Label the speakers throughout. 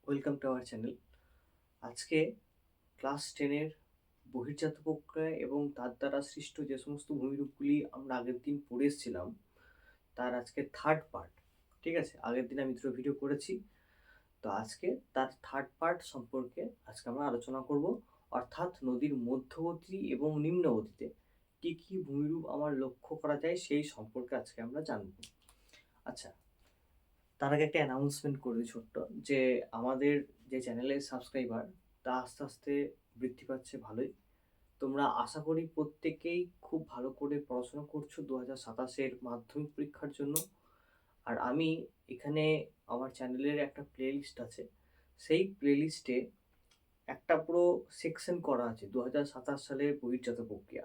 Speaker 1: Welcome to our channel. আজকে class 10-এর বহির্জাত প্রক্রিয়া এবং তার দ্বারা সৃষ্ট যে সমস্ত ভূমিরূপগুলি আমরা আগের দিন পড়ে এসেছিলাম, তার আজকে থার্ড পার্ট। ঠিক আছে? আগের দিন আমি দুটো ভিডিও করেছি। তো আজকে তার থার্ড পার্ট সম্পর্কে আজকে আমরা আলোচনা করব। অর্থাৎ নদীর মধ্যবর্তী এবং নিম্নবর্তীতে কী কী ভূমিরূপ আমার লক্ষ্য করা যায় সেই সম্পর্কে আজকে আমরা জানব। আচ্ছা, তার আগে একটা অ্যানাউন্সমেন্ট করে দিই ছোট্ট, যে আমাদের যে চ্যানেলের সাবস্ক্রাইবার তা আস্তে আস্তে বৃদ্ধি পাচ্ছে ভালোই। তোমরা আশা করি প্রত্যেকেই খুব ভালো করে পড়াশোনা করছো 2027-এর মাধ্যমিক পরীক্ষার জন্য। আর আমি এখানে আমার চ্যানেলের একটা প্লেলিস্ট আছে, সেই প্লেলিস্টে একটা পুরো সেকশন করা আছে 2027 সালের বহির্জাত প্রক্রিয়া।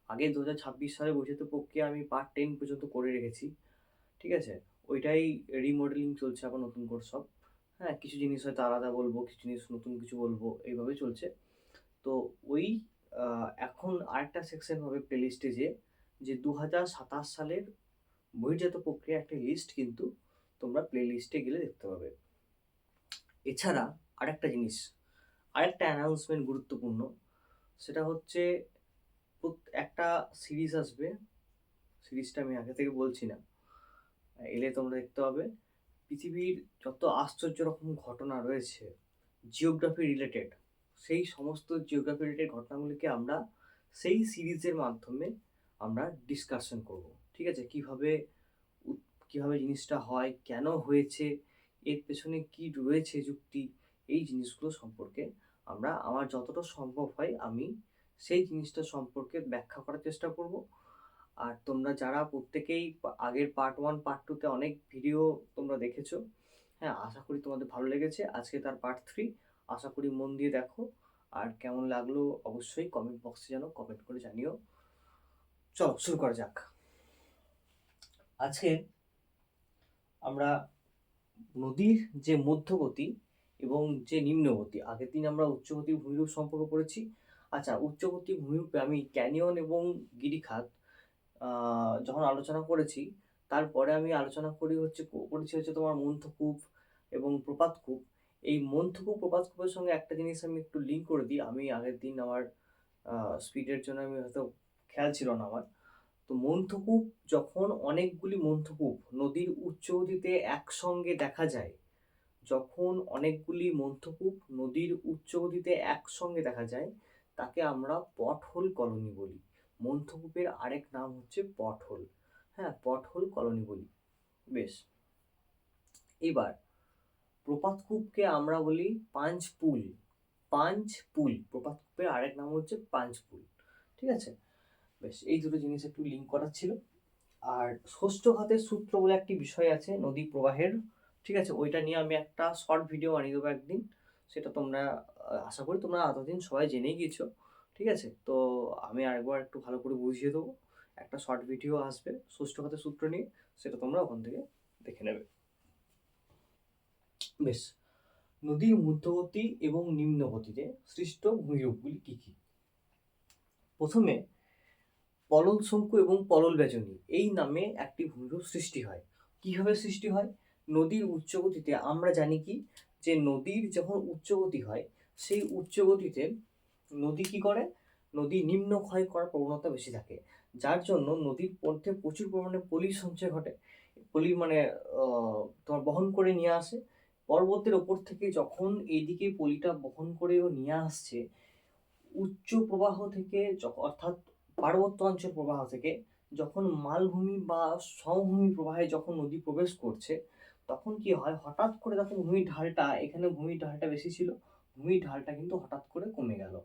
Speaker 1: আগে 2026 সালের বহির্জাত প্রক্রিয়া আমি পার্ট 10 পর্যন্ত করে রেখেছি। ঠিক আছে? ওইটাই রিমডেলিং চলছে আবার নতুন করে সব। হ্যাঁ, কিছু জিনিস হয়তো আলাদা বলবো, কিছু জিনিস নতুন কিছু বলবো, এইভাবে চলছে। তো ওই এখন আরেকটা সেকশন হবে প্লেলিস্টে, যে 2027 সালের বহির্জাত প্রক্রিয়া একটা লিস্ট কিন্তু তোমরা প্লেলিস্টে গেলে দেখতে পাবে। এছাড়া আরেকটা জিনিস, আরেকটা অ্যানাউন্সমেন্ট গুরুত্বপূর্ণ, সেটা হচ্ছে একটা সিরিজ আসবে। সিরিজটা আমি আগে থেকে বলছি না, এলে তোমরা দেখতে পাবে। পৃথিবীর যত আশ্চর্য রকম ঘটনা রয়েছে জিওগ্রাফি রিলেটেড, সেই সমস্ত জিওগ্রাফি রিলেটেড ঘটনাগুলিকে আমরা সেই সিরিজের মাধ্যমে আমরা ডিসকাশন করব। ঠিক আছে? কিভাবে জিনিসটা হয়, কেন হয়েছে, এর পেছনে কি রয়েছে যুক্তি, এই জিনিসগুলো সম্পর্কে আমার যতটা সম্ভব হয় আমি সেই জিনিসটা সম্পর্কে ব্যাখ্যা করার চেষ্টা করব। আর তোমরা যারা প্রত্যেকেই আগের পার্ট 1 পার্ট 2 তে অনেক ভিডিও তোমরা দেখেছো, হ্যাঁ, আশা করি তোমাদের ভালো লেগেছে। আজকে তার পার্ট 3, আশা করি মন দিয়ে দেখো। আর কেমন লাগলো অবশ্যই কমেন্ট বক্সে যেন কমেন্ট করে জানিও। চলো শুরু করা যাক। আজকে আমরা নদীর যে মধ্যগতি এবং যে নিম্নগতি, আগের দিন আমরা উচ্চগতি ভূমিরূপ সম্পর্ক পড়েছি। আচ্ছা, উচ্চগতি ভূমিরূপে আমি ক্যানিয়ন এবং গিরিখাত যখন আলোচনা করেছি, তারপরে আমি আলোচনা করেছি তোমার মন্থকূপ এবং প্রপাতকূপ। এই মন্থকূপ প্রপাতকূপের সঙ্গে একটা জিনিস আমি একটু লিঙ্ক করে দিই। আমি আগের দিন আমার স্পিডের জন্য আমি হয়তো খেয়াল ছিল না আমার। তো মন্থকূপ, যখন অনেকগুলি মন্থকূপ নদীর উচ্চগতিতে একসঙ্গে দেখা যায়, যখন অনেকগুলি মন্থকূপ নদীর উচ্চগতিতে একসঙ্গে দেখা যায়, তাকে আমরা পটহোল কলোনি বলি। মন্থকূপের আরেক নাম হচ্ছে পটহোল। হ্যাঁ, পটহোল কলোনি বলি। বেশ, এবার প্রপাতকূপকে আমরা বলি পাঞ্চপুল। পাঞ্চপুল, প্রপাতকূপের আরেক নাম হচ্ছে পাঞ্চপুল। ঠিক আছে? বেশ, এই দুটো জিনিস একটু লিঙ্ক করার ছিল। আর ষষ্ঠঘাতের সূত্র বলে একটি বিষয় আছে নদী প্রবাহের। ঠিক আছে? ওইটা নিয়ে আমি একটা শর্ট ভিডিও বানিয়ে দেবো একদিন। সেটা তোমরা আশা করি তোমরা এতদিন সবাই জেনেই গিয়েছো। ঠিক আছে? তো আমি আরেকবার একটু ভালো করে বুঝিয়ে দেবো। একটা শর্ট ভিডিও আসবে ষষ্ঠঘাতের সূত্র নিয়ে, সেটা তোমরা ওখান থেকে দেখে নেবে। বেশ, নদীর মধ্যবর্তী এবং নিম্নগতিতে সৃষ্ট ভূমিরূপগুলি কী কী? প্রথমে পলল শঙ্কু এবং পলল বেজনী এই নামে একটি ভূমিরূপ সৃষ্টি হয়। কিভাবে সৃষ্টি হয়? নদীর উচ্চগতিতে আমরা জানি কি, যে নদীর যখন উচ্চগতি হয়, সেই উচ্চগতিতে নদী কি করে, নদী নিম্ন ক্ষয় করার প্রবণতা বেশি থাকে, যার জন্য নদীর মধ্যে প্রচুর পরিমাণে পলির সঞ্চয় ঘটে। পলি মানে তোমার বহন করে নিয়ে আসে পর্বতের ওপর থেকে। যখন এইদিকে পলিটা বহন করে ও নিয়ে আসছে উচ্চ প্রবাহ থেকে, অর্থাৎ পার্বত্য অঞ্চল প্রবাহ থেকে, যখন মালভূমি বা সমভূমি প্রবাহে যখন নদী প্রবেশ করছে, তখন কি হয়, হঠাৎ করে দেখো ভূমির ঢালটা, এখানে ভূমির ঢালটা বেশি ছিল, ভূমির ঢালটা কিন্তু হঠাৎ করে কমে গেল।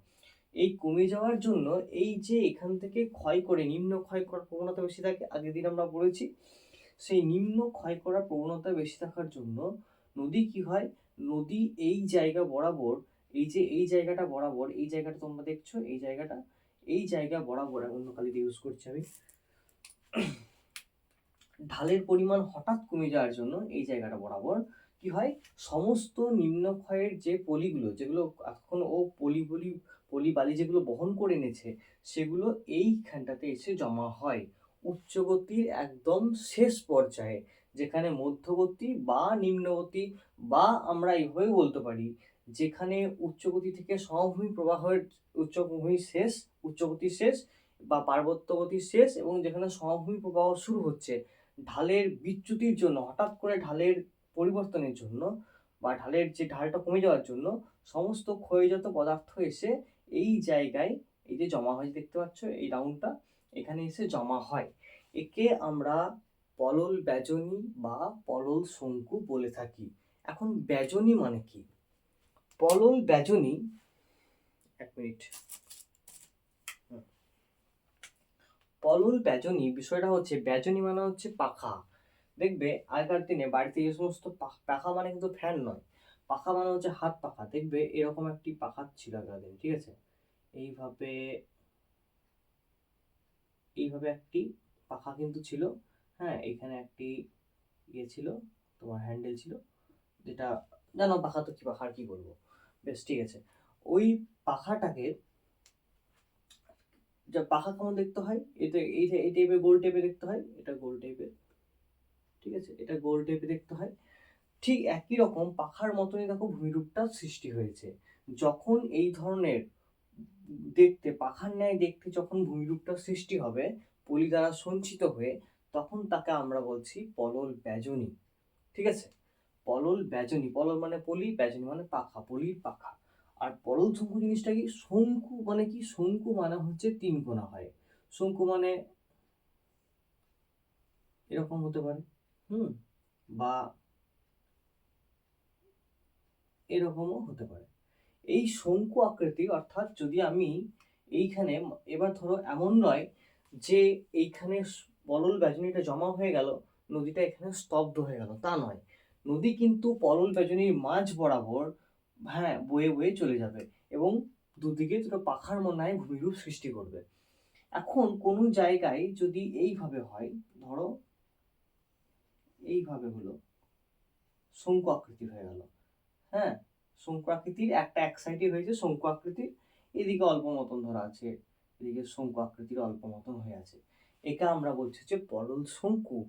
Speaker 1: এই কমে যাওয়ার জন্য এই যে এখান থেকে ক্ষয় করে নিম্ন ক্ষয় করার প্রবণতা বেশি থাকে, আগের দিন আমরা বলেছি। সেই নিম্ন ক্ষয় করার প্রবণতা বেশি থাকার জন্য নদী কি হয়, নদী এই জায়গা বরাবর, এই জায়গাটা বরাবর, এই জায়গাটা তোমরা দেখছো, এই জায়গা বরাবর, অন্য কালিতে ইউজ করছি আমি, ঢালের পরিমাণ হঠাৎ কমে যাওয়ার জন্য এই জায়গাটা বরাবর কি হয়, সমস্ত নিম্নক্ষয়ের যে পলিগুলো, যেগুলো এখন ও পলি বালি যেগুলো বহন করে এনেছে, সেগুলো এইখানটাতে এসে জমা হয়। উচ্চগতির একদম শেষ পর্যায়ে, যেখানে মধ্যগতি বা নিম্নগতি, বা আমরা এইভাবে বলতে পারি যেখানে উচ্চগতি থেকে সমভূমি প্রবাহের উচ্চগতি শেষ বা পার্বত্য গতি শেষ, এবং যেখানে সমভূমি প্রবাহ শুরু হচ্ছে ঢালের বিচ্যুতির জন্য, হঠাৎ করে ঢালের পরিবর্তনের জন্য বা ঢালের যে ঢালটা কমে যাওয়ার জন্য সমস্ত ক্ষয়জাত পদার্থ এসে এই জায়গায়, এই যে জমা হয় দেখতে পাচ্ছ এই রাউন্ডটা, এখানে এসে জমা হয়। একে আমরা পলল ব্যাজনী বা পলল শঙ্কু বলে থাকি। এখন ব্যাজনী মানে কি? পলল ব্যাজনী, এক মিনিট, পলল ব্যাজনী বিষয়টা হচ্ছে, ব্যাজনী মানে হচ্ছে পাখা। দেখবে আগেকার দিনে বাড়িতে যে সমস্ত পাখা, মানে কিন্তু ফ্যান নয়, পাখা মানে হচ্ছে হাত পাখা। দেখবে এরকম একটি পাখা ছিল আগেকার দিনে, ঠিক আছে, এইভাবে এইভাবে একটি পাখা কিন্তু ছিল। হ্যাঁ, এখানে একটি ইয়ে ছিল, তোমার হ্যান্ডেল ছিল, যেটা জানো পাখা তো কি, পাখার কি বলবো, বেশ ঠিক আছে। ওই পাখাটাকে, যা পাখা কেমন দেখতে হয়, এটা এই টাইপের গোল টাইপের দেখতে হয়, এটা গোল টাইপের, ঠিক আছে, এটা গোল টাইপের দেখতে হয়। ঠিক একই রকম পাখার মতনই দেখো ভূমিরূপটা সৃষ্টি হয়েছে। যখন এই ধরনের দেখতে পাখার ন্যায় দেখতে যখন ভূমিরূপটা সৃষ্টি হবে পলি দ্বারা সঞ্চিত হয়ে, তখন তাকে আমরা বলছি পলল ব্যাজনী। ঠিক আছে, পলল ব্যাজনী, পলল মানে পলি, ব্যাজনী মানে পাখা, পলির পাখা। আর পলল শঙ্কু জিনিসটা কি? শঙ্কু মানে কি? শঙ্কু মানে হচ্ছে তিন কোণা হয়। শঙ্কু মানে এরকম হতে পারে, বা এরকমও হতে পারে। এই শঙ্কু আকৃতি, অর্থাৎ যদি আমি এইখানে, এবার ধরো এমন নয় যে এইখানে পলল ব্যাজনীটা জমা হয়ে গেল, নদীটা এখানে স্তব্ধ হয়ে গেল, তা নয়। নদী কিন্তু পলল ব্যাজনীর মাঝ বরাবর, হ্যাঁ, বয়ে বয়ে চলে যাবে এবং দুদিকে দুটো পাখার মনায় ভূমিরূপ সৃষ্টি করবে। এখন কোন জায়গায় যদি এইভাবে হয়, ধরো এইভাবে হলো, শঙ্কু আকৃতি হয়ে গেল, হ্যাঁ, শঙ্কু আকৃতির একটা এক সাইডে হয়েছে শঙ্কু আকৃতির, এদিকে অল্প মতন ধরা আছে, এদিকে শঙ্কু আকৃতির অল্প মতন হয়ে আছে, একে আমরা বলছি যে পলল শঙ্কু।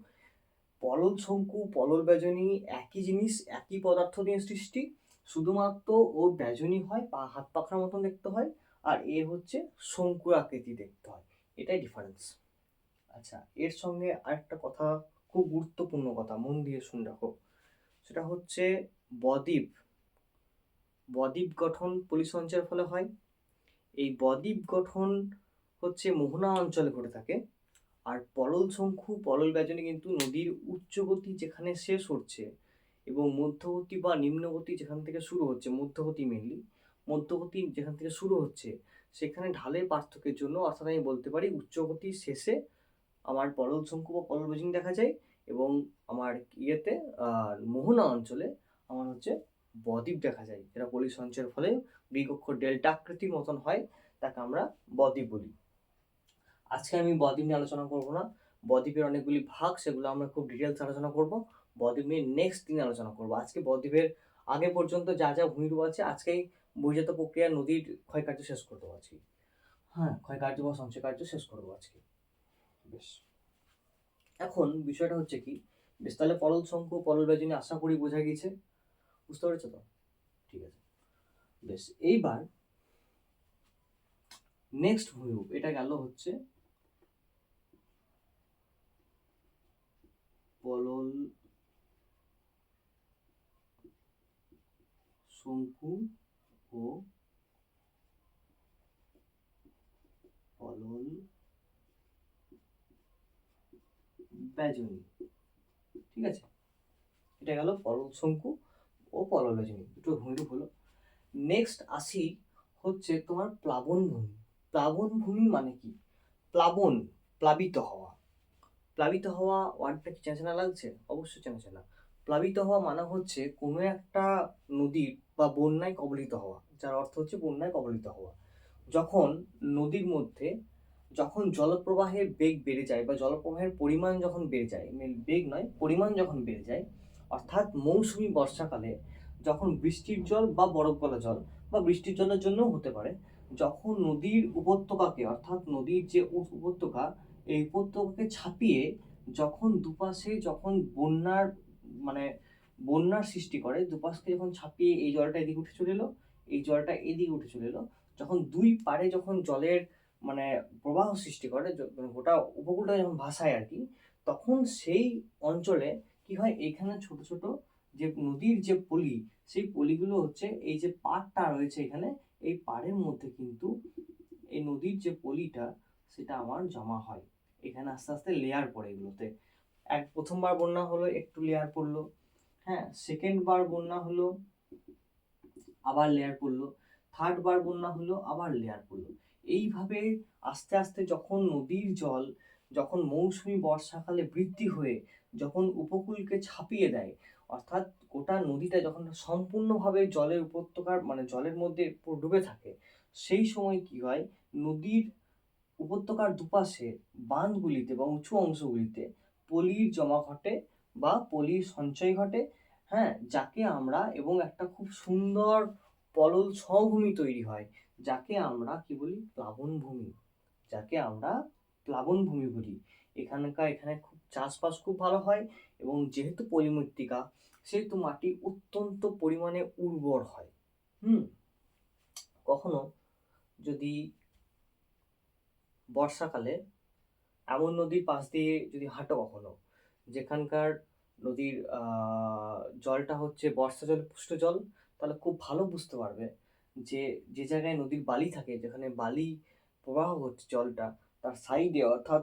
Speaker 1: পলল শঙ্কু, পলল ব্যাজনী একই জিনিস, একই পদার্থ দিয়ে সৃষ্টি, শুধুমাত্র ও ব্যাজনী হয়, হাত পাখার মতন দেখতে হয়, আর এ হচ্ছে শঙ্কু আকৃতি দেখতে হয়, এটাই ডিফারেন্স। আচ্ছা, এর সঙ্গে আরেকটা কথা, খুব গুরুত্বপূর্ণ কথা, মন দিয়ে শুনে রাখো, সেটা হচ্ছে বদ্বীপ। বদ্বীপ গঠন পলিসঞ্চয়ের ফলে হয়। এই বদ্বীপ গঠন হচ্ছে মোহনা অঞ্চলে ঘটে থাকে। আর পলল শঙ্কু, পলল ব্যাজনী কিন্তু নদীর উচ্চগতি যেখানে শেষ হচ্ছে এবং মধ্যগতি বা নিম্নগতি যেখান থেকে শুরু হচ্ছে, মধ্যগতি মেনলি, মধ্যগতি যেখান থেকে শুরু হচ্ছে সেখানে ঢালের পার্থক্যের জন্য, অর্থাৎ আমি বলতে পারি উচ্চগতির শেষে আমার পলল শঙ্কু বা পলল ব্যাজনী দেখা যায়, এবং আমার ইয়েতে মোহনা অঞ্চলে আমার হচ্ছে বদ্বীপ দেখা যায়, যেটা পলি সঞ্চয়ের ফলে দ্বিকক্ষ ডেল্টা আকৃতির মতন হয়, তাকে আমরা বদ্বীপ বলি। আজকে আমি বদ্বীপ নিয়ে আলোচনা করব না, বদ্বীপের অনেকগুলি ভাগ, সেগুলো আমরা খুব ডিটেলস আলোচনা করব। বদ্বীপ নিয়ে নেক্সট দিনে আলোচনা করব। আজকে বদ্বীপের আগে পর্যন্ত যা যা ভূমিরূপ আছে, আজকেই বহির্জাত প্রক্রিয়া নদীর ক্ষয়কার্য শেষ করবো আজকে। হ্যাঁ, ক্ষয়কার্য বা সঞ্চয় কার্য শেষ করবো আজকে। বেশ, এখন বিষয়টা হচ্ছে কি, বেশ, তাহলে পলল শঙ্কু, পলল ব্যাজনী আশা করি বোঝা গিয়েছে, বুঝতে পেরেছো তো? ঠিক আছে, বেশ, এইবার নেক্সট ভূমিরূপ, এটা গেল হচ্ছে পলল শঙ্কু ও পলল ব্যাজনী। ঠিক আছে, এটা গেল পলল শঙ্কু ও পলল ব্যাজনী, দুটো ভূমিরূপ হলো। নেক্সট আসি হচ্ছে তোমার প্লাবন ভূমি। প্লাবন ভূমি মানে কি? প্লাবন, প্লাবিত হওয়া। প্লাবিত হওয়া ওয়ার্ডটা কি চেনা চেনা লাগছে? অবশ্যই চেনা চেনা। প্লাবিত হওয়া মানে হচ্ছে কোনো একটা নদীর বা বন্যায় কবলিত হওয়া, যার অর্থ হচ্ছে বন্যায় কবলিত হওয়া। যখন নদীর মধ্যে, যখন জলপ্রবাহের বেগ বেড়ে যায় বা জলপ্রবাহের পরিমাণ যখন বেড়ে যায়, বেগ নয়, পরিমাণ যখন বেড়ে যায়, অর্থাৎ মৌসুমী বর্ষাকালে যখন বৃষ্টির জল বা বরফ গলা জল বা বৃষ্টির জলের জন্যও হতে পারে, যখন নদীর উপত্যকাকে, অর্থাৎ নদীর যে উপত্যকা এই উপত্যকাকে ছাপিয়ে যখন দুপাশে যখন মানে বন্যার সৃষ্টি করে, দুপাশকে যখন ছাপিয়ে এই জলটা এদিকে উঠে চলে এলো, এই জলটা এদিকে উঠে চলে এলো, যখন দুই পাড়ে যখন জলের মানে প্রবাহ সৃষ্টি করে, গোটা উপকূলটা যখন ভাসায় আর কি, তখন সেই অঞ্চলে কি হয়, এখানে ছোট ছোট যে নদীর যে পলি, সেই পলিগুলো হচ্ছে এই যে পাড়টা রয়েছে এখানে, এই পাড়ের মধ্যে কিন্তু এই নদীর যে পলিটা সেটা আমার জমা হয়। এখানে আস্তে আস্তে লেয়ার পড়ে এগুলোতে। প্রথমবার বন্যা হলো একটু লেয়ার পড়লো, হ্যাঁ, সেকেন্ড বার বন্যা হলো আবার লেয়ার পড়লো, থার্ড বার বন্যা হলো আবার লেয়ার পড়লো। এইভাবে আস্তে আস্তে যখন নদীর জল যখন মৌসুমী বর্ষাকালে বৃদ্ধি হয়ে যখন উপকূলকে ছাপিয়ে দেয়, অর্থাৎ গোটা নদীটা যখন সম্পূর্ণভাবে জলের উপত্যকার মানে জলের মধ্যে পুরো ডুবে থাকে, সেই সময় কি হয়, নদীর উপত্যকার দুপাশে বাঁধগুলিতে বা উঁচু অংশগুলিতে পলির জমা ঘটে বা পলির সঞ্চয় ঘটে, হ্যাঁ, যাকে আমরা এবং একটা খুব সুন্দর পলল সমভূমি তৈরি হয়, যাকে আমরা কি বলি, প্লাবনভূমি, যাকে আমরা প্লাবনভূমি বলি। এখানে খুব চাষবাস খুব ভালো হয়, এবং যেহেতু পলিমৃত্তিকা সেহেতু মাটি অত্যন্ত পরিমাণে উর্বর হয়। কখনো যদি বর্ষাকালে এমন নদীর পাশ দিয়ে যদি হাঁটো কখনো, যেখানকার নদীর জলটা হচ্ছে বর্ষা জল পুষ্ট জল, তাহলে খুব ভালো বুঝতে পারবে যে যে জায়গায় নদীর বালি থাকে, যেখানে বালি প্রবাহ হচ্ছে জলটা, তার সাইডে অর্থাৎ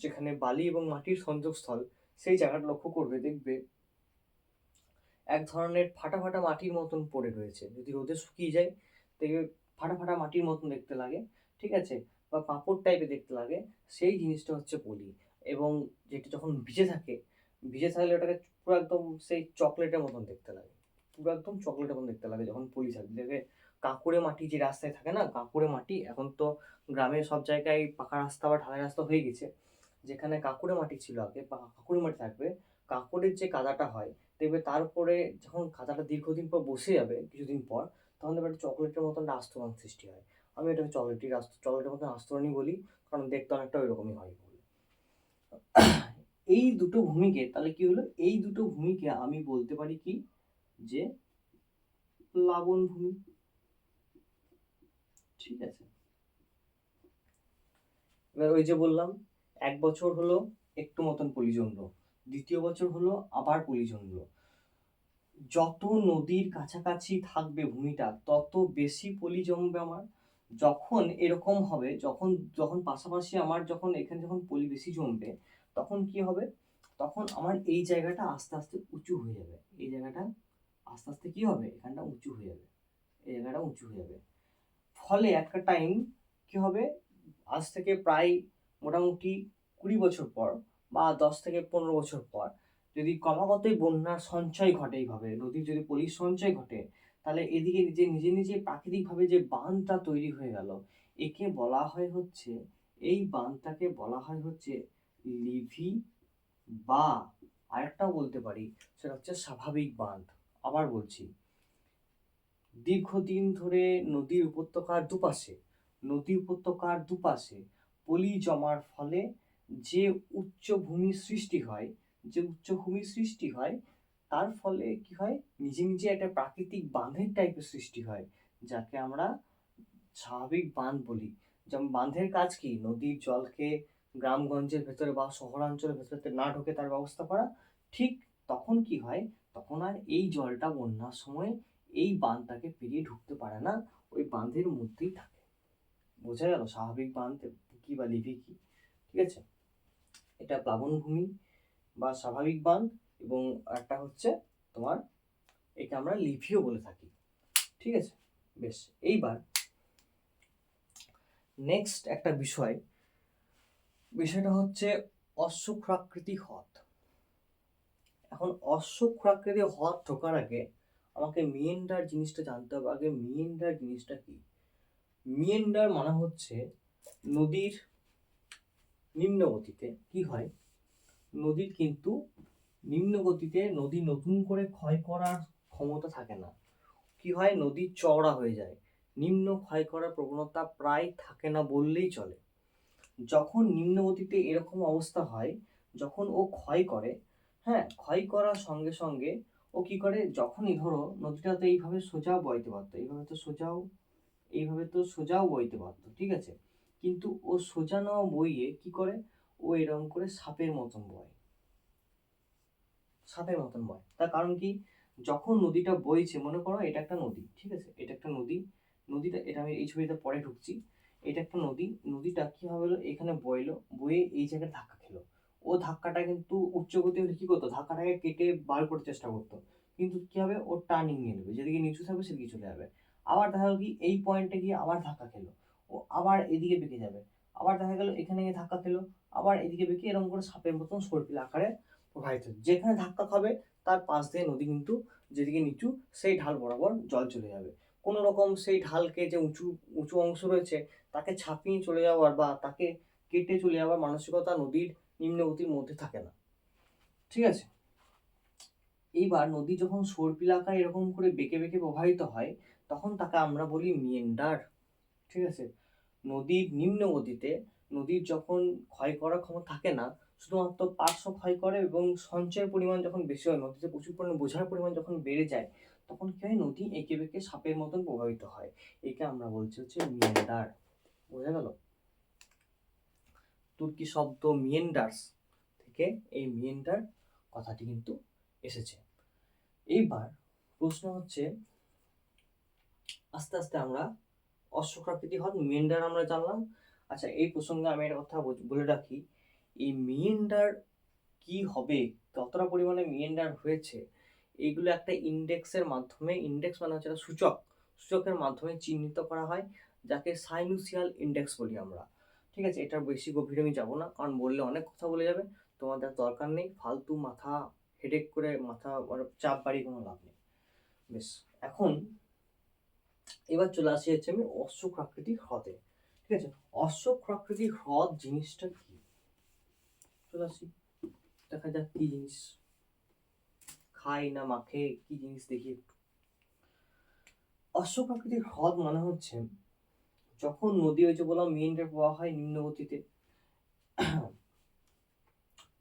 Speaker 1: যেখানে বালি এবং মাটির সংযোগস্থল, সেই জায়গাটা লক্ষ্য করবে, দেখবে এক ধরনের ফাটা ফাটা মাটির মতন পড়ে রয়েছে। যদি রোদে শুকিয়ে যায় দেখবে ফাটা ফাটা মাটির মতন দেখতে লাগে, ঠিক আছে, বা পাঁপড় টাইপের দেখতে লাগে। সেই জিনিসটা হচ্ছে পলি। এবং যেটা যখন ভিজে থাকলে ওটাকে পুরো একদম সেই চকলেটের মতন দেখতে লাগে, পুরো একদম চকলেটের মতন দেখতে লাগে যখন পলি থাকে। দেখবে কাঁকুড়ে মাটি যে রাস্তায় থাকে না, কাঁকুড়ে মাটি, এখন তো গ্রামের সব জায়গায় পাকা রাস্তা বা ঢালাই রাস্তা হয়ে গেছে, যেখানে কাঁকুড়ে মাটি ছিল আগে বা কাঁকুড়ে মাটি থাকবে, কাঁকুড়ের যে কাদাটা হয়, দেখবে তারপরে যখন কাদাটা দীর্ঘদিন পর বসে যাবে কিছুদিন পর, তখন দেখবে একটা চকলেটের মতন একটা আস্তরণ সৃষ্টি হয়। আমি এটাকে চকলেটের মতন আস্তরণই বলি, কারণ দেখতে অনেকটা ওই রকমই হয়। এই দুটো ভূমিকে তাহলে কি হলো, এই দুটো ভূমিকে আমি বলতে পারি কি, যে প্লাবন ভূমি। ঠিক আছে, এবার ওই যে বললাম, এক বছর হলো একটু মতন পলি জমলো, দ্বিতীয় বছর হলো আবার পলি জমলো। যত নদীর কাছাকাছি থাকবে ভূমিটা, তত বেশি পলি জমবে আমার। যখন এরকম হবে, যখন যখন পাশাপাশি আমার যখন এখানে যখন পলি বেশি জমবে, তখন কি হবে, তখন আমার এই জায়গাটা আস্তে আস্তে উঁচু হয়ে যাবে। এই জায়গাটা আস্তে আস্তে কি হবে, এখানটা উঁচু হয়ে যাবে, এই জায়গাটা উঁচু হয়ে যাবে। ফলে একটা টাইম কি হবে, আজ থেকে প্রায় মোটামুটি 20 বছর পর বা 10 থেকে 15 বছর পর, যদি ক্রমাগতই বন্যার সঞ্চয় ঘটে, এইভাবে নদীর যদি পলির সঞ্চয় ঘটে, তাহলে এদিকে নিজে নিজে প্রাকৃতিকভাবে যে বাঁধটা তৈরি হয়ে গেল, একে বলা হয় হচ্ছে, এই বাঁধটাকে বলা হয় হচ্ছে লিভি, বা আরেকটাও বলতে পারি সেটা হচ্ছে স্বাভাবিক বাঁধ। আবার বলছি, দীর্ঘদিন ধরে নদী উপত্যকার দুপাশে পলি জমার ফলে যে উচ্চভূমি সৃষ্টি হয়, তার ফলে কি হয়, নিজে নিজে একটা প্রাকৃতিক বাঁধের টাইপের সৃষ্টি হয়, যাকে আমরা স্বাভাবিক বাঁধ বলি। যেমন বাঁধের কাজ কি, নদীর জলকে গ্রামগঞ্জের ভেতরে বা শহরাঞ্চলের ভেতরে না ঢোকে তার ব্যবস্থা করা। ঠিক তখন কি হয়, তখন আর এই জলটা বন্যার সময় এই বাঁধটাকে পেরিয়ে ঢুকতে পারে না, ওই বাঁধের মধ্যেই থাকে। বোঝা গেল স্বাভাবিক বাঁধ কি বা লিভি কি। ঠিক আছে, এটা প্লাবনভূমি বা স্বাভাবিক বাঁধ, এবং একটা হচ্ছে তোমার, একে আমরা লিভিও বলে থাকি। ঠিক আছে, বেশ। এইবার নেক্সট একটা বিষয়টা হচ্ছে অশ্বক্ষুরাকৃতি হ্রদ। এখন অশ্বক্ষুরাকৃতি হ্রদ ঢোকার আগে আমাকে মিয়েন্ডার জিনিসটা জানতে হবে। আগে মিয়েন্ডার জিনিসটা কি? মিয়েন্ডার মানে হচ্ছে নদীর নিম্ন গতিতে কি হয়, নদীর কিন্তু নিম্ন গতিতে নদী নতুন করে ক্ষয় করার ক্ষমতা থাকে না। কি হয়, নদী চওড়া হয়ে যায়, নিম্ন ক্ষয় করার প্রবণতা প্রায় থাকে না বললেই চলে। যখন নিম্ন গতিতে এরকম অবস্থা হয়, যখন ও ক্ষয় করে, হ্যাঁ, ক্ষয় করার সঙ্গে সঙ্গে ও কি করে, যখনই ধরো নদীটা তো এইভাবে সোজাও বইতে পারতো, এইভাবে তো সোজাও বইতে পারতো, ঠিক আছে, কিন্তু ও সোজা না বইয়ে কি করে, ও এরকম করে সাপের মতন বয়। তার কারণ কি, যখন নদীটা বইছে, মনে করো এটা একটা নদী, ঠিক আছে, এটা একটা নদী, নদীটা, এটা আমি এই ছবিতে পরে ঢুকছি, এটা একটা নদী, নদীটা কি হবে হলো, এখানে বইলো, বয়ে এই জায়গায় ধাক্কা খেলো, ও ধাক্কাটা কিন্তু উচ্চ গতি হলে কি করতো, ধাক্কাটাকে কেটে বার করার চেষ্টা করতো, কিন্তু কি হবে, ও টার্নিং নিয়ে নেবে, যেদিকে নিচু থাকবে সেদিকে চলে যাবে, আবার দেখা গেলো কি এই পয়েন্টে গিয়ে আবার ধাক্কা খেলো, ও আবার এদিকে বেঁকে যাবে, আবার দেখা গেল এখানে গিয়ে ধাক্কা খেলো, আবার এদিকে বেঁকে এরকম করে সাপের মতন সর্পিল আকারে প্রবাহিত, যেখানে ধাক্কা খাবে তার পাশ দিয়ে নদী কিন্তু যেদিকে নিচু সেই ঢাল বরাবর জল চলে যাবে। কোনো রকম সেই ঢালকে, যে উঁচু উঁচু অংশ রয়েছে তাকে ছাপিয়ে চলে যাওয়ার বা তাকে কেটে চলে যাওয়ার মানসিকতা নদীর নিম্ন গতির মধ্যে থাকে না, ঠিক আছে। এইবার নদী যখন সর্পিল আকারে এরকম করে বেঁকে বেঁকে প্রবাহিত হয়, তখন তাকে আমরা বলি মিয়েন্ডার, ঠিক আছে। নদীর নিম্ন গতিতে নদীর যখন ক্ষয় করার ক্ষমতা থাকে না, শুধুমাত্র পার্শ্ব ক্ষয় করে এবং সঞ্চয়ের পরিমাণ যখন বেশি হয়, নদীতে প্রচুর পরিমাণে বোঝার পরিমাণ যখন বেড়ে যায়, তখন কি হয়, নদী এঁকে বেঁকে সাপের মতন প্রভাবিত হয়। একে আমরা বলছি হচ্ছে মিয়েন্ডার। বোঝা গেল? তুর্কি শব্দ মিয়েন্ডার্স থেকে এই মিয়েন্ডার কথাটি কিন্তু এসেছে। এইবার প্রশ্ন হচ্ছে, আস্তে আস্তে আমরা অশ্বপ্রাকৃতিক হ্রদ, মিয়েন্ডার আমরা জানলাম। আচ্ছা, এই প্রসঙ্গে আমি একটা কথা বলে রাখি, এই মিয়েন্ডার কি হবে, কতটা পরিমাণে মিয়েন্ডার হয়েছে, এইগুলো একটা ইন্ডেক্সের মাধ্যমে, ইন্ডেক্স মানে হচ্ছে সূচকের মাধ্যমে চিহ্নিত করা হয়, যাকে সাইনুসিয়াল ইন্ডেক্স বলি আমরা, ঠিক আছে। এটার বেশি গভীরে আমি যাবো না, কারণ বললে অনেক কথা বলে যাবে, তোমাদের দরকার নেই, ফালতু মাথা হেডেক করে মাথা চাপ বাড়িয়ে কোনো লাভ নেই। বেশ, এখন এবার চলে আসি হচ্ছে আমি অশ্বপ্রাকৃতিক হ্রদে, ঠিক আছে। অশ্বপ্রাকৃতিক হ্রদ জিনিসটা কি, চলে আসি, দেখা যাক কি জিনিস, খাই না মাখে, কি জিনিস দেখি একটু। অশ্বপ্রাকৃতিক হ্রদ মানে হচ্ছে, যখন নদী, ওই যে বললাম মিয়েন্ডার প্রবাহ হয় নিম্ন গতিতে,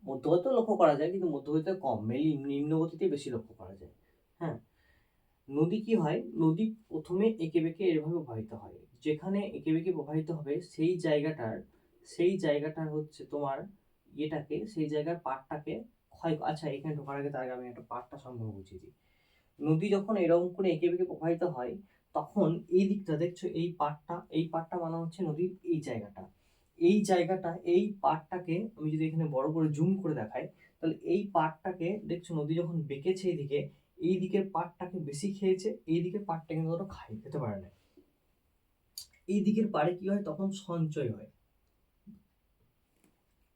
Speaker 1: মধ্যগতিতে লক্ষ্য করা যায়, কিন্তু মধ্যগতিতে কম, মেনলি নিম্ন গতিতে বেশি লক্ষ্য করা যায়। হ্যাঁ, নদী কি হয়, নদী প্রথমে এঁকে বেঁকে এভাবে প্রবাহিত হয়, যেখানে এঁকে বেঁকে প্রবাহিত হবে সেই জায়গাটার হচ্ছে তোমার ইয়েটাকে, সেই জায়গার পাড়টাকে ক্ষয়, আচ্ছা এখানে ঢোকার আগে তার আগে আমি একটা পাড়টা সম্ভব বুঝিয়ে দিই। নদী যখন এরকম করে এঁকে বেঁকে প্রবাহিত হয়, তখন এই দিকটা দেখছো, এই পাড়টা মানে হচ্ছে নদীর এই জায়গাটা, এই পাড়টাকে আমি যদি এখানে বড় করে জুম করে দেখাই, তাহলে এই পাড়টাকে দেখছো, নদী যখন বেঁকেছে এইদিকে, এই দিকের পাড়টাকে বেশি খেয়েছে, এই দিকের পাড়টা কিন্তু ধরো খেতে পারে না, এই দিকের পাড়ে কি হয়, তখন সঞ্চয় হয়,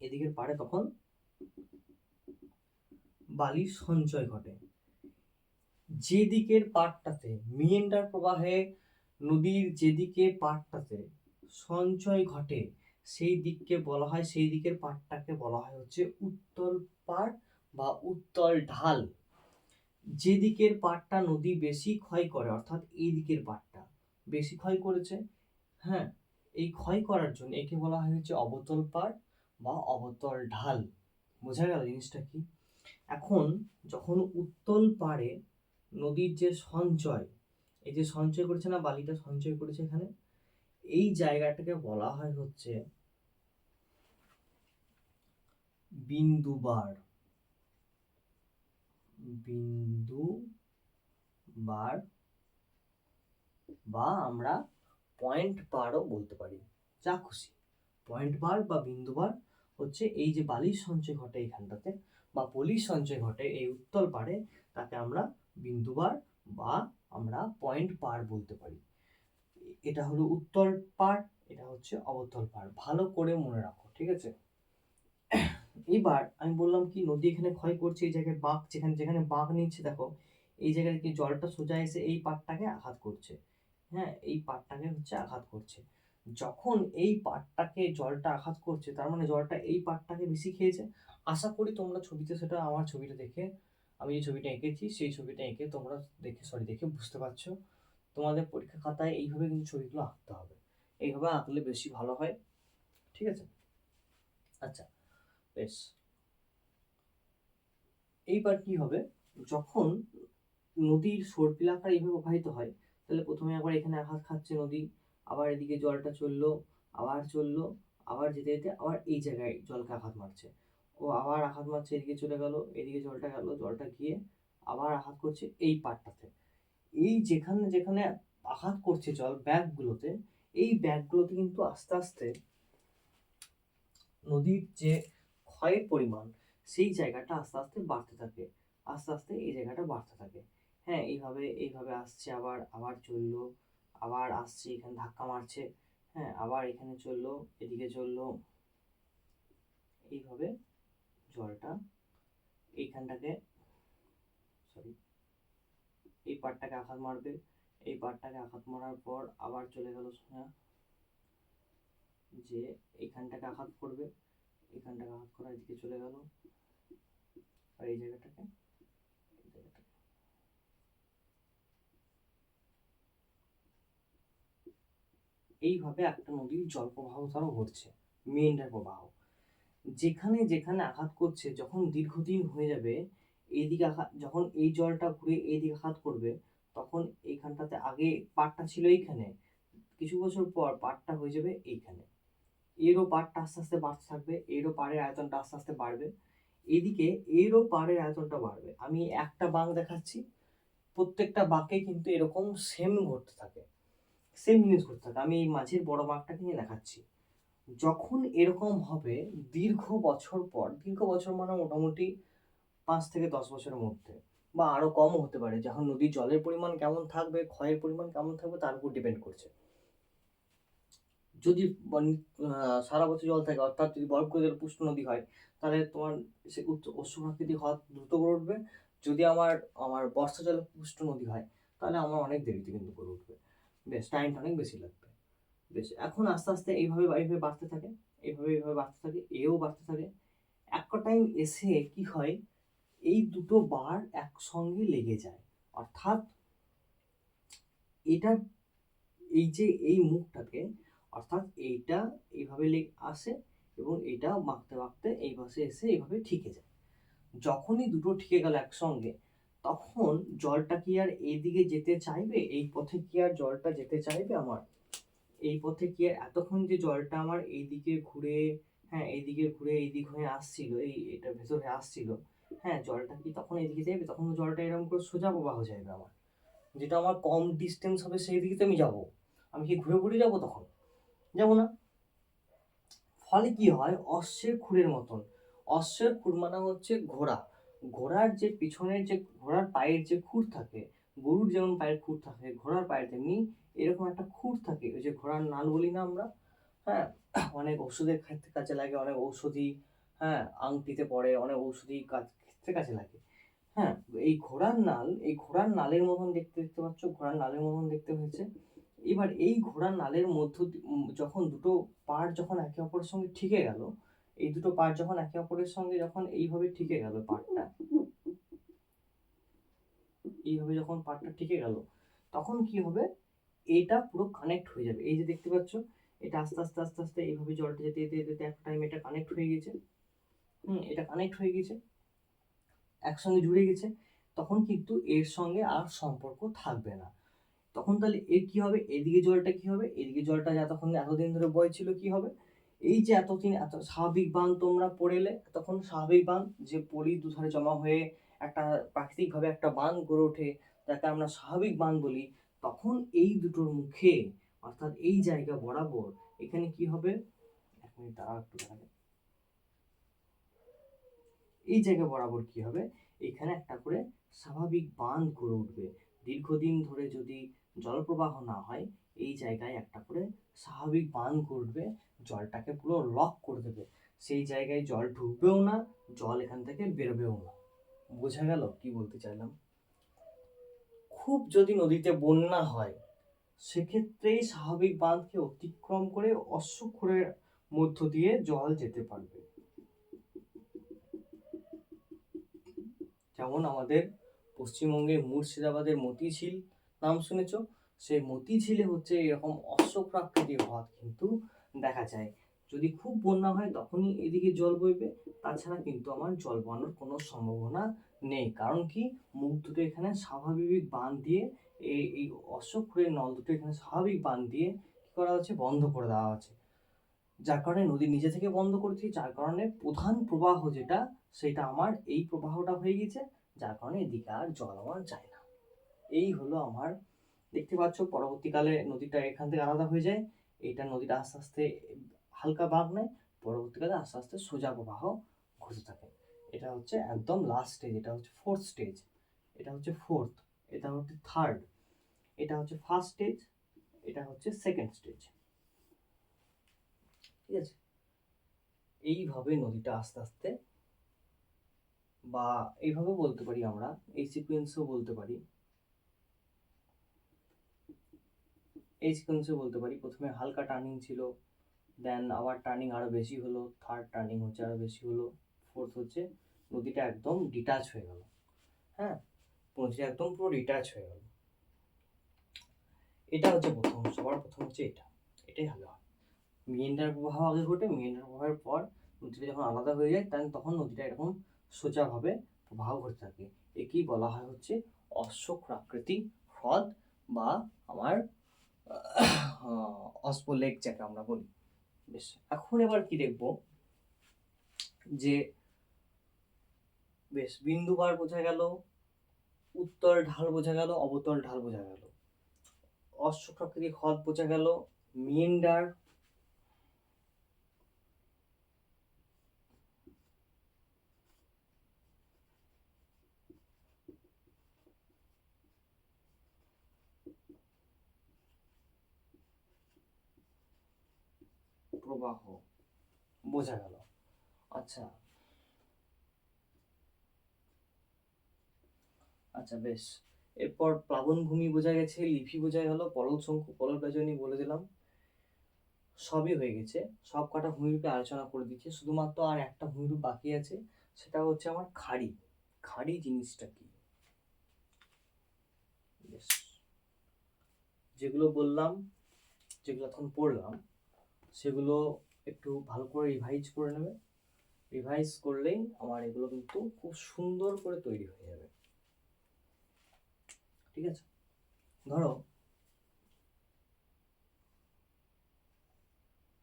Speaker 1: এদিকের পাড়ে তখন বালির সঞ্চয় ঘটে। যেদিকের পাড়টাতে মিয়েন্ডার প্রবাহে নদীর যেদিকে পাড়টাতে সঞ্চয় ঘটে, সেই দিকের পাড়টাকে বলা হয় হচ্ছে উত্তল পাড় বা উত্তল ঢাল। যেদিকের পাড়টা নদী বেশি ক্ষয় করে, অর্থাৎ এই দিকের পাড়টা বেশি ক্ষয় করেছে, হ্যাঁ, এই ক্ষয় করার জন্য একে বলা হয় হচ্ছে অবতল পাড় বা অবতল ঢাল। বোঝা গেল জিনিসটা কি? এখন যখন উত্তল পাড়ে নদীর যে সঞ্চয়, এই যে সঞ্চয় করেছে না, বালিটা সঞ্চয় করেছে এখানে, এই জায়গাটাকে বলা হয় হচ্ছে বিন্দুবার, বিন্দুবার বা আমরা পয়েন্ট বারও বলতে পারি, যা খুশি। পয়েন্ট বার বা বিন্দুবার হচ্ছে এই যে বালির সঞ্চয় ঘটে এখানটাতে, বা পলির সঞ্চয় ঘটে এই উত্তল পাড়ে, তাকে আমরা বিন্দুবার বা আমরা পয়েন্ট পার বলতে পারি। এটা হলো উত্তল পাড়, এটা হচ্ছে অবতল পাড়, ভালো করে মনে রাখো, ঠিক আছে। এবার আমি বললাম কি, নদী এখানে ক্ষয় করছে, এই জায়গায় বাঁক, যেখানে যেখানে বাঁক নিচ্ছে দেখো, এই জায়গায় কি জলটা সোজা এসে এই পাড়টাকে আঘাত করছে, হ্যাঁ, এই পাড়টাকে হচ্ছে আঘাত করছে। যখন এই পাড়টাকে জলটা আঘাত করছে, তার মানে জলটা এই পাড়টাকে বেশি খেয়েছে। আশা করি তোমরা ছবিতে, সেটা আমার ছবিটা দেখে, আমি যে ছবিটা এঁকেছি সেই ছবিটা এঁকে তোমরা দেখে বুঝতে পারছো। তোমাদের পরীক্ষা খাতায় এইভাবে কিন্তু ছবিগুলো আঁকতে হবে, এইভাবে আঁকলে বেশি ভালো হয়, ঠিক আছে। আচ্ছা, বেশ। এইবার কি হবে, যখন নদীর সর্পিল আকার এইভাবে প্রবাহিত হয়, তাহলে প্রথমে আবার এখানে আঘাত খাচ্ছে নদী, আবার এদিকে জলটা চললো, আবার চললো, আবার যেতে যেতে আবার এই জায়গায় জলকে আঘাত মারছে, ও আবার আঘাত মারছে, এদিকে চলে গেল, এদিকে জলটা গেল, জলটা গিয়ে আবার আঘাত করছে এই পাটটাতে। এই যেখানে যেখানে আঘাত করছে জল ব্যাগগুলোতে, এই ব্যাগগুলোতে কিন্তু আস্তে আস্তে নদীর যে ক্ষয়ের পরিমাণ, সেই জায়গাটা আস্তে আস্তে বাড়তে থাকে, আস্তে আস্তে এই জায়গাটা বাড়তে থাকে। হ্যাঁ, এইভাবে এইভাবে আসছে, আবার আবার চললো, আবার আসছে, এখানে ধাক্কা মারছে, হ্যাঁ, আবার এখানে চললো, এদিকে চললো, এইভাবে জলটা এইখানটাকে, সরি, এই পাটটাকে আঘাত মারবে, এই পাটটাকে আঘাত মারার পর আবার চলে গেল সোজা, যে এইখানটাকে আঘাত করবে, এইখানটাকে আঘাত করা, এদিকে চলে গেল, আর এই জায়গাটাকে, এইভাবে একটা নদীর জল প্রবাহ ধরো ঘটছে, মেন্ডার প্রবাহ। যেখানে যেখানে আঘাত করছে, যখন দীর্ঘদিন হয়ে যাবে, এইদিকে আঘাত, যখন এই জলটা ঘুরে এইদিকে আঘাত করবে, তখন এইখানটাতে আগে পাটটা ছিল এইখানে, কিছু বছর পর পাটটা হয়ে যাবে এইখানে, এরও পাটটা আস্তে আস্তে বাড়তে থাকবে, এরও পাড়ের আয়তনটা আস্তে আস্তে বাড়বে, এদিকে এরও পাড়ের আয়তনটা বাড়বে। আমি একটা বাঁক দেখাচ্ছি, প্রত্যেকটা বাঁকে কিন্তু এরকম সেম ঘটতে থাকে, সেম জিনিস ঘটতে থাকে। আমি এই মাঝের বড় বাঁকটাকে নিয়ে দেখাচ্ছি। যখন এরকম হবে দীর্ঘ বছর পর, দীর্ঘ বছর মানে মোটামুটি 5 থেকে 10 বছরের মধ্যে, বা আরো কমও হতে পারে, যখন নদীর জলের পরিমাণ কেমন থাকবে, ক্ষয়ের পরিমাণ কেমন থাকবে, তার উপর ডিপেন্ড করছে। যদি সারা বছর জল থাকে, অর্থাৎ যদি বরফ গলে পুষ্ট নদী হয়, তাহলে তোমার সে উৎস প্রাকৃতিক হ্রদ দ্রুত গড়ে উঠবে। যদি আমার আমার বর্ষা জলে পুষ্ট নদী হয়, তাহলে আমার অনেক দেরিতে কিন্তু গড়ে উঠবে, বেশ টাইমটা অনেক বেশি লাগবে। বেশ, এখন আস্তে আস্তে এইভাবে এইভাবে বাড়তে থাকে, এইভাবে এইভাবে বাড়তে থাকে, এও বাড়তে থাকে। একটা টাইম এসে কি হয়, এই দুটো বার একসঙ্গে লেগে যায়, অর্থাৎ এটা, এই যে এই মুখটাকে, অর্থাৎ এইটা এইভাবে আসে, এবং এটা বাঁকতে বাঁকতে এই পাশে এসে এইভাবে ঠিকে যায়। যখনই দুটো ঠিকে গেল একসঙ্গে, তখন জলটা কি আর এইদিকে যেতে চাইবে, এই পথে কি আর জলটা যেতে চাইবে আমার, এই পথে কি আর এতক্ষণ যে জলটা আমার এইদিকে ঘুরে, হ্যাঁ, এইদিকে ঘুরে এইদিক হয়ে আসছিল, এই এটা ভেতরে আসছিল, হ্যাঁ, জলটা কি তখন এইদিকে যাবে? তখন জলটা এরকম করে সোজা প্রবাহ যাবে আমার, যেটা আমার কম ডিস্টেন্স হবে সেই দিকে তো আমি যাবো। আমি কি ঘুরে ঘুরে যাবো? তখন যাবো না। ফলে কি হয়, অশ্বের খুরের মতন, অশ্বের খুর মানে হচ্ছে ঘোড়া, ঘোড়ার যে পিছনের যে ঘোড়ার পায়ের যে খুর থাকে, গরুর যেমন পায়ের খুর থাকে, ঘোড়ার পায়ের তেমনি এরকম একটা খুর থাকে, ওই যে ঘোড়ার নাল বলি না আমরা, হ্যাঁ, অনেক ওষুধের ক্ষেত্রে কাজে লাগে, অনেক ঔষধি, হ্যাঁ, আংটিতে পড়ে, অনেক ঔষধি ক্ষেত্রে কাজে লাগে, হ্যাঁ। এই ঘোড়ার নাল, এই ঘোড়ার নালের মতন দেখতে, দেখতে পাচ্ছ, ঘোড়ার নালের মতন দেখতে হয়েছে। এবার এই ঘোড়ার নালের মধ্য যখন দুটো পাড় যখন একে অপরের সঙ্গে ঠিকে গেল, এই দুটো পাড় যখন একে অপরের সঙ্গে যখন এইভাবে ঠিকে গেল পাড়টা, এইভাবে যখন পাড়টা ঠিকে গেল, তখন কি হবে, এটা পুরো কানেক্ট হয়ে যাবে। এই যে দেখতে পাচ্ছ, এটা আস্তে আস্তে আস্তে আস্তে এইভাবে জলটা যেতে যেতে যেতে একটা টাইম এটা কানেক্ট হয়ে গেছে, এটা কানেক্ট হয়ে গেছে, একসঙ্গে জুড়ে গেছে। তখন কিন্তু এর সঙ্গে আর সম্পর্ক থাকবে না। তখন তাহলে এর কি হবে, এদিকে জলটা কি হবে, এদিকে জলটা যতক্ষণ এতদিন ধরে বয় ছিল কি হবে, এই যে এতদিন এত স্বাভাবিক বাঁধ তোমরা পড়েলে, তখন স্বাভাবিক বাঁধ যে পলি দুধারে জমা হয়ে একটা প্রাকৃতিকভাবে একটা বাঁধ গড়ে ওঠে, যাকে আমরা স্বাভাবিক বাঁধ বলি, তখন এই দুটোর মুখে, অর্থাৎ এই জায়গা বরাবর, এখানে কি হবে, এক মিনিট দাঁড়াও একটু দাঁড়াবে, এই জায়গা বরাবর কি হবে, এখানে একটা করে স্বাভাবিক বাঁধ গড়ে উঠবে। দীর্ঘদিন ধরে যদি জলপ্রবাহ না হয়, এই জায়গায় একটা করে স্বাভাবিক বাঁধ গড়বে, জলটাকে পুরো লক করে দেবে, সেই জায়গায় জল ঢুকবেও না, জল এখান থেকে বেরোবেও না। বোঝা গেল কি বলতে চাইলাম? খুব যদি নদীতে বন্যা হয়, সেক্ষেত্রে স্বাভাবিক বাঁধকে অতিক্রম করে অশ্বক্ষুরের মধ্য দিয়ে জল যেতে পারবে। যেমন আমাদের পশ্চিমবঙ্গের মুর্শিদাবাদের মতিঝিল নাম শুনেছ, সেই মতিঝিলে হচ্ছে এরকম অশ্বপ্রাকৃতিক হ্রদ কিন্তু দেখা যায়। যদি খুব বন্যা হয় তখনই এদিকে জল বইবে, তাছাড়া কিন্তু আমার জল বাড়ানোর কোনো সম্ভাবনা নেই। কারণ কি, মুখ দুটো এখানে স্বাভাবিক বাঁধ দিয়ে এই অশ্বক্ষুরের নল দুটো এখানে স্বাভাবিক বাঁধ দিয়ে কি করা হচ্ছে, বন্ধ করে দেওয়া আছে। যার কারণে নদী নিজে থেকে বন্ধ করেছি, যার কারণে প্রধান প্রবাহ যেটা সেটা আমার এই প্রবাহটা হয়ে গেছে, যার কারণে এদিকে আর জল আমার যায় না। এই হলো আমার, দেখতে পাচ্ছ পরবর্তীকালে নদীটা এখান থেকে আলাদা হয়ে যায়, এইটা নদীটা আস্তে আস্তে হালকা বাঁক নেয়, পরবর্তীকালে আস্তে আস্তে সোজা প্রবাহ ঘুরতে থাকে। এটা হচ্ছে একদম লাস্ট স্টেজ, এটা হচ্ছে ফোর্থ স্টেজ, এটা হচ্ছে ফোর্থ, এটা হচ্ছে থার্ড, এটা হচ্ছে ফার্স্ট স্টেজ, এটা হচ্ছে সেকেন্ড স্টেজ। ঠিক আছে, এইভাবে নদীটা আস্তে আস্তে, বা এইভাবে বলতে পারি আমরা, এই সিকোয়েন্সও বলতে পারি, বলতে পারি প্রথমে হালকা টার্নিং ছিল, দেন আবার টার্নিং আরো বেশি হলো, থার্ড টার্নিং হচ্ছে আরো বেশি হলো, ফোর্থ হচ্ছে নদীটা একদম ডিটাচ হয়ে গেল। হ্যাঁ, নদীটা একদম পুরো ডিটাচ হয়ে গেল। এটা হচ্ছে প্রথম, সবার প্রথম হচ্ছে এটা, এটাই হলো মিয়েন্ডার প্রবাহ আগে ঘটে, মিয়েন্ডার প্রবাহের পর নদীটা যখন আলাদা হয়ে যায় তখন নদীটা এরকম সোজাভাবে প্রবাহ ঘটতে থাকে। একেই বলা হয় হচ্ছে অশ্বক্ষুরাকৃতি হ্রদ, বা আমার অস্বলেক যাকে আমরা বলি। বেশ, এখন এবার কি দেখবো, যে বেশ বিন্দুবার বোঝা গেল, উত্তর ঢাল বোঝা গেল, অবতল ঢাল বোঝা গেল, অশ্বক্ষাকৃতি হ্রদ বোঝা গেল, মিয়েন্ডার, প্রবাহ বোঝা গেল। আচ্ছা আচ্ছা বেশ, এরপর প্লাবনভূমি বোঝা গেছে, লিপি বোঝা গেল, পলল শঙ্কু, পলল বেজনী বলে দিলাম, সবই হয়ে গেছে। সব কটা ভূমিরূপে আলোচনা করে দিচ্ছি, শুধুমাত্র আর একটা ভূমিরূপ বাকি আছে, সেটা হচ্ছে আমার খাড়ি। খাড়ি জিনিসটা কি? বেশ, যেগুলো বললাম, যেগুলো এখন পড়লাম, সেগুলো একটু ভালো করে রিভাইজ করে নেবে। রিভাইজ করলেই আমার এগুলো কিন্তু খুব সুন্দর করে তৈরি হয়ে যাবে। ঠিক আছে, ধরো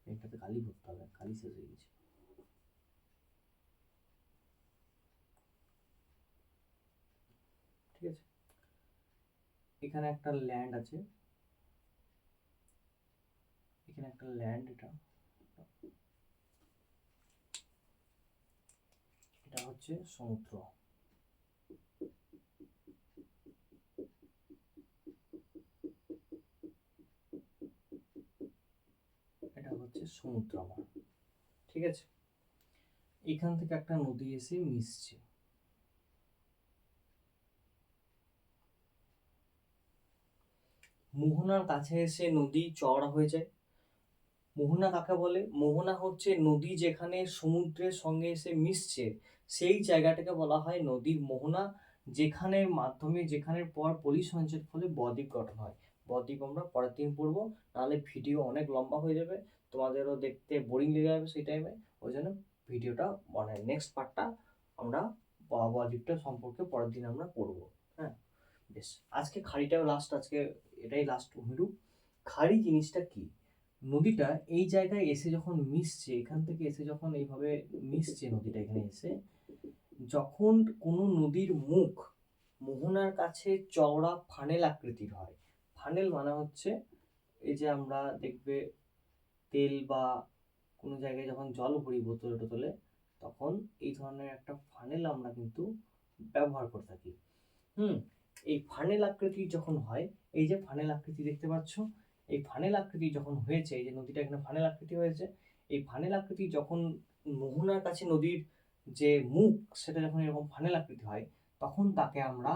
Speaker 1: এটাতে কালি ভরতে হবে, কালি শেষ হয়ে গেছে। ঠিক আছে, এখানে একটা ল্যান্ড আছে, এখানে একটা ল্যান্ড, এটা হচ্ছে সমুদ্র। এটা হচ্ছে সমুদ্র আমার। ঠিক আছে, এখান থেকে একটা নদী এসে মিশছে, মোহনার কাছে এসে নদী চওড়া হয়ে যায়। মোহনা কাকে বলে? মোহনা হচ্ছে নদী যেখানে সমুদ্রের সঙ্গে এসে মিশছে, সেই জায়গাটাকে বলা হয় নদীর মোহনা, যেখানের মাধ্যমে, যেখানের পর পলিসঞ্চয়ের ফলে বদ্বীপ গঠন হয়। বদ্বীপ আমরা পরের দিন পড়বো, নাহলে ভিডিও অনেক লম্বা হয়ে যাবে, তোমাদেরও দেখতে বোরিং লেগে যাবে সেই টাইমে। ওই জন্য ভিডিওটা, মানে নেক্সট পার্টটা আমরা বদ্বীপটা সম্পর্কে পরের দিন আমরা পড়বো। হ্যাঁ বেশ, আজকে খাড়িটাও লাস্ট, আজকে এটাই লাস্ট ভূমিরূপ। খাড়ি জিনিসটা কি? নদীটা এই জায়গায় এসে যখন মিশছে, এখান থেকে এসে যখন এইভাবে মিশছে নদীটা এখানে এসে, যখন কোনো নদীর মুখ মোহনার কাছে চওড়া ফানেল আকৃতির হয়। ফানেল মানে হচ্ছে, এই যে আমরা দেখবে তেল বা কোনো জায়গায় যখন জল ভরি বোতলে টোতলে, তখন এই ধরনের একটা ফানেল আমরা কিন্তু ব্যবহার করে থাকি। এই ফানেল আকৃতি যখন হয়, এই যে ফানেল আকৃতি দেখতে পাচ্ছ, এই ফানেল আকৃতি যখন হয়েছে, এই যে নদীটা এখানে ফানেল আকৃতি হয়েছে, এই ফানেল আকৃতি যখন মোহনার কাছে নদীর যে মুখ, সেটা যখন এরকম ফানেল আকৃতি হয়, তখন তাকে আমরা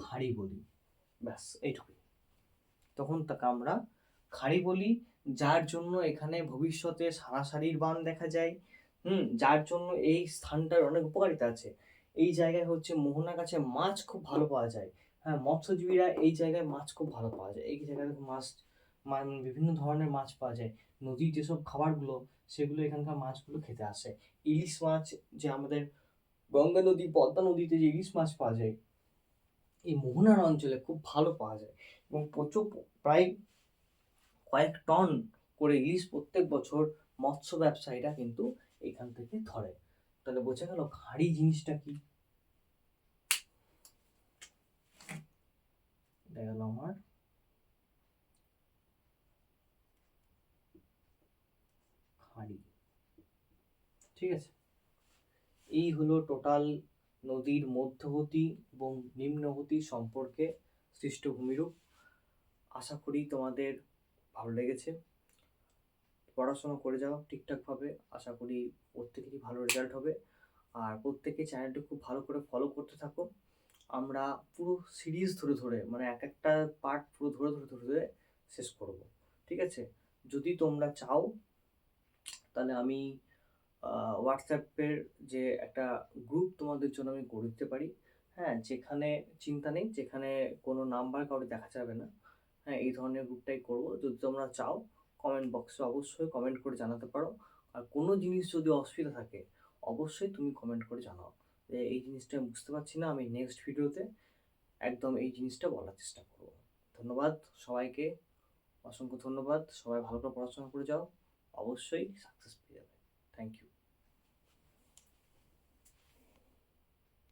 Speaker 1: খাড়ি বলি। ব্যাস এইটুকুই, তখন তাকে আমরা খাড়ি বলি। যার জন্য এখানে ভবিষ্যতে সারাসারির বান দেখা যায়। যার জন্য এই স্থানটার অনেক উপকারিতা আছে। এই জায়গায় হচ্ছে মোহনার কাছে মাছ খুব ভালো পাওয়া যায়। হ্যাঁ, মৎস্যজীবীরা এই জায়গায় মাছ খুব ভালো পাওয়া যায়, এই জায়গায় মাছ বিভিন্ন ধরনের মাছ পাওয়া যায়। নদীর যেসব খাবারগুলো সেগুলো এখানকার মাছগুলো খেতে আসে। ইলিশ মাছ, যে আমাদের গঙ্গা নদী, পদ্মা নদীতে যে ইলিশ মাছ পাওয়া যায়, এই মোহনার অঞ্চলে খুব ভালো পাওয়া যায় এবং প্রচুর, প্রায় কয়েক টন করে ইলিশ প্রত্যেক বছর মৎস্য ব্যবসায়ীরা কিন্তু এখান থেকে ধরে। তাহলে বোঝা গেল খাঁড়ি জিনিসটা কি। দেখা গেল আমার খাঁড়ি। ঠিক আছে, এই হলো টোটাল নদীর মধ্যবর্তী এবং নিম্নবর্তী সম্পর্কে সৃষ্ট ভূমিরূপ। আশা করি তোমাদের ভালো লেগেছে। পড়াশোনা করে যাও ঠিকঠাকভাবে, আশা করি প্রত্যেকেরই ভালো রেজাল্ট হবে। আর প্রত্যেকে চ্যানেলটি খুব ভালো করে ফলো করতে থাকো। আমরা পুরো সিরিজ ধরে ধরে, মানে এক একটা পার্ট পুরো ধরে ধরে ধরে ধরে শেষ করব। ঠিক আছে, যদি তোমরা চাও তাহলে আমি হোয়াটসঅ্যাপের যে একটা গ্রুপ তোমাদের জন্য আমি করে দিতে পারি। হ্যাঁ, যেখানে চিন্তা নেই, যেখানে কোনো নাম্বার কাউকে দেখা যাবে না। হ্যাঁ, এই ধরনের গ্রুপটাই করব। যদি তোমরা চাও কমেন্ট বক্সে অবশ্যই কমেন্ট করে জানাতে পারো। আর কোনো জিনিস যদি অসুবিধা থাকে অবশ্যই তুমি কমেন্ট করে জানাও যে এই জিনিসটা আমি বুঝতে পারছি না, আমি নেক্সট ভিডিওতে একদম এই জিনিসটা বলার চেষ্টা করব। ধন্যবাদ সবাইকে, অসংখ্য ধন্যবাদ। সবাই ভালো করে পড়াশোনা করে যাও, অবশ্যই সাকসেস পেয়ে যাবে। Thank you.